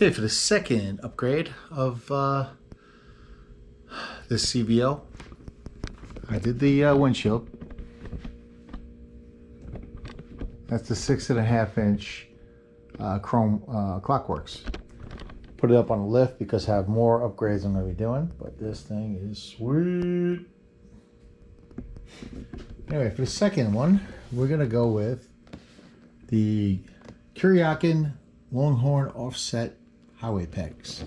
Okay, for the second upgrade of this CVO, I did the windshield. That's the 6.5 inch chrome Clockworks. Put it up on a lift because I have more upgrades I'm going to be doing, but this thing is sweet. Anyway, for the second one, we're going to go with the Kuryakyn Longhorn offset highway pegs.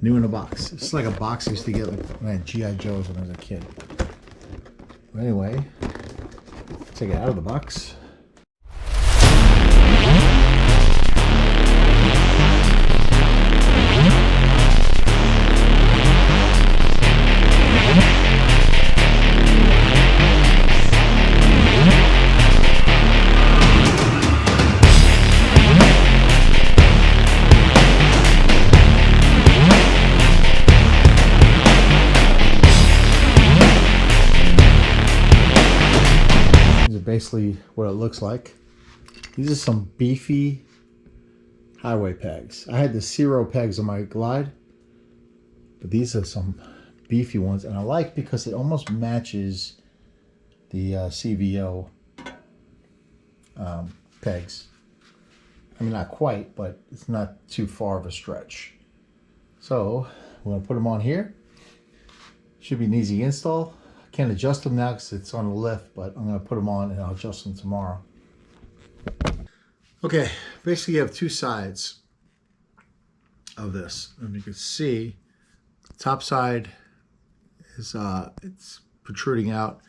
New in the box. It's like a box I used to get like when I had G.I. Joes when I was a kid. But anyway, take it out of the box. Basically what it looks like. These are some beefy highway pegs. I had the Zero pegs on my Glide, but these are some beefy ones, and I like because it almost matches the CVO pegs. I mean, not quite, but it's not too far of a stretch. So we're going to put them on here. Should be an easy install. Can't adjust them now because it's on the lift, but I'm going to put them on and I'll adjust them tomorrow. Okay, basically you have two sides of this. And you can see the top side is it's protruding out.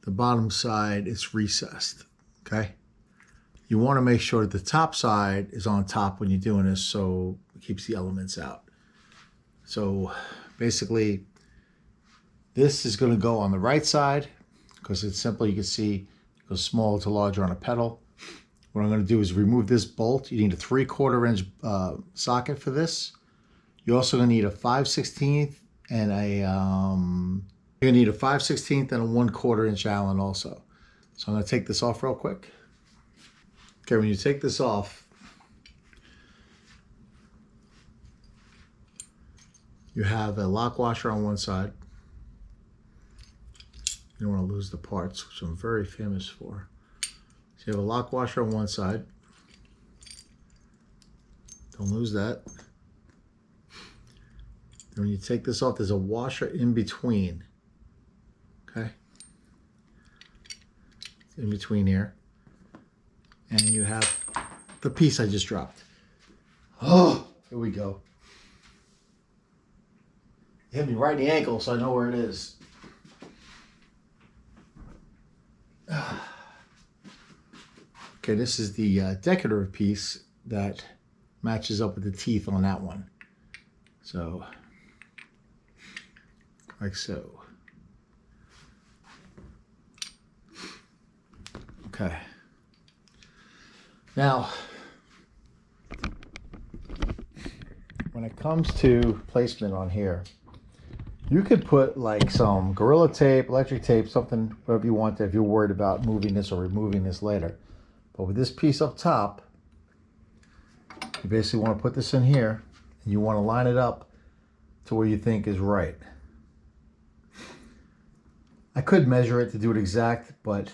The bottom side is recessed. Okay, you want to make sure that the top side is on top when you're doing this, so it keeps the elements out. So basically, this is going to go on the right side because it's simple. You can see it goes small to larger on a pedal. What I'm going to do is remove this bolt. You need a 3/4 inch socket for this. You're also going to need a 5/16 and a you're going to need a 5/16 and a 1/4 inch Allen also. So I'm going to take this off real quick. Okay, when you take this off, you have a lock washer on one side. You don't want to lose the parts, which I'm very famous for. So you have a lock washer on one side. Don't lose that. Then when you take this off, there's a washer in between. Okay? In between here. And you have the piece I just dropped. Oh, here we go. It hit me right in the ankle, so I know where it is. Okay, this is the decorative piece that matches up with the teeth on that one. So, like so. Okay. Now, when it comes to placement on here, you could put like some Gorilla Tape, electric tape, something, whatever you want if you're worried about moving this or removing this later. But with this piece up top, you basically want to put this in here, and you want to line it up to where you think is right. I could measure it to do it exact, but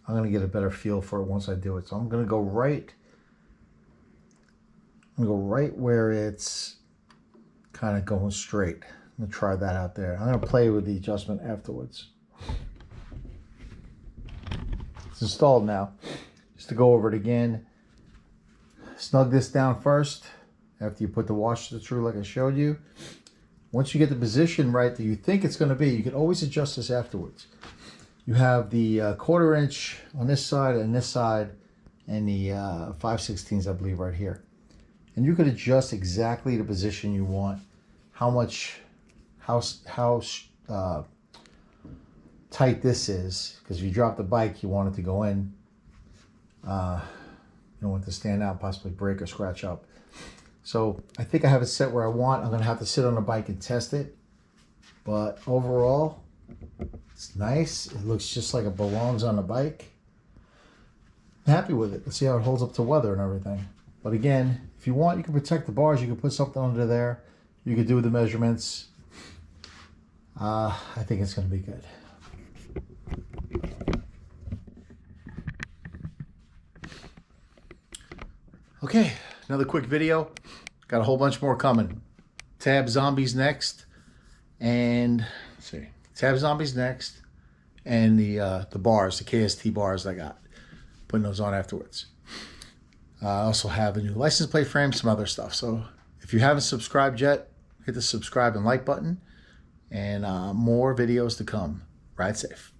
I'm going to get a better feel for it once I do it. So I'm going to go right where it's kind of going straight. I'm going to try that out there. I'm going to play with the adjustment afterwards. It's installed now. Just to go over it again, snug this down first after you put the washer through like I showed you. Once you get the position right that you think it's going to be, you can always adjust this afterwards. You have the 1/4 inch on this side and this side, and the 5/16 I believe right here. And you could adjust exactly the position you want, how tight this is, because if you drop the bike, you want it to go in. You don't want it to stand out, possibly break or scratch up. So I think I have it set where I want. I'm going to have to sit on the bike and test it. But overall, it's nice. It looks just like it belongs on the bike. I'm happy with it. Let's see how it holds up to weather and everything. But again, if If you want, you can protect the bars. You can put something under there. You could do the measurements. I think it's going to be good. Okay, another quick video. Got a whole bunch more coming. Tab Zombies next, and let's see, Tab Zombies next, and the bars, the KST bars I got. Putting those on afterwards. I also have a new license plate frame, some other stuff. So if you haven't subscribed yet, hit the subscribe and like button, and more videos to come. Ride safe.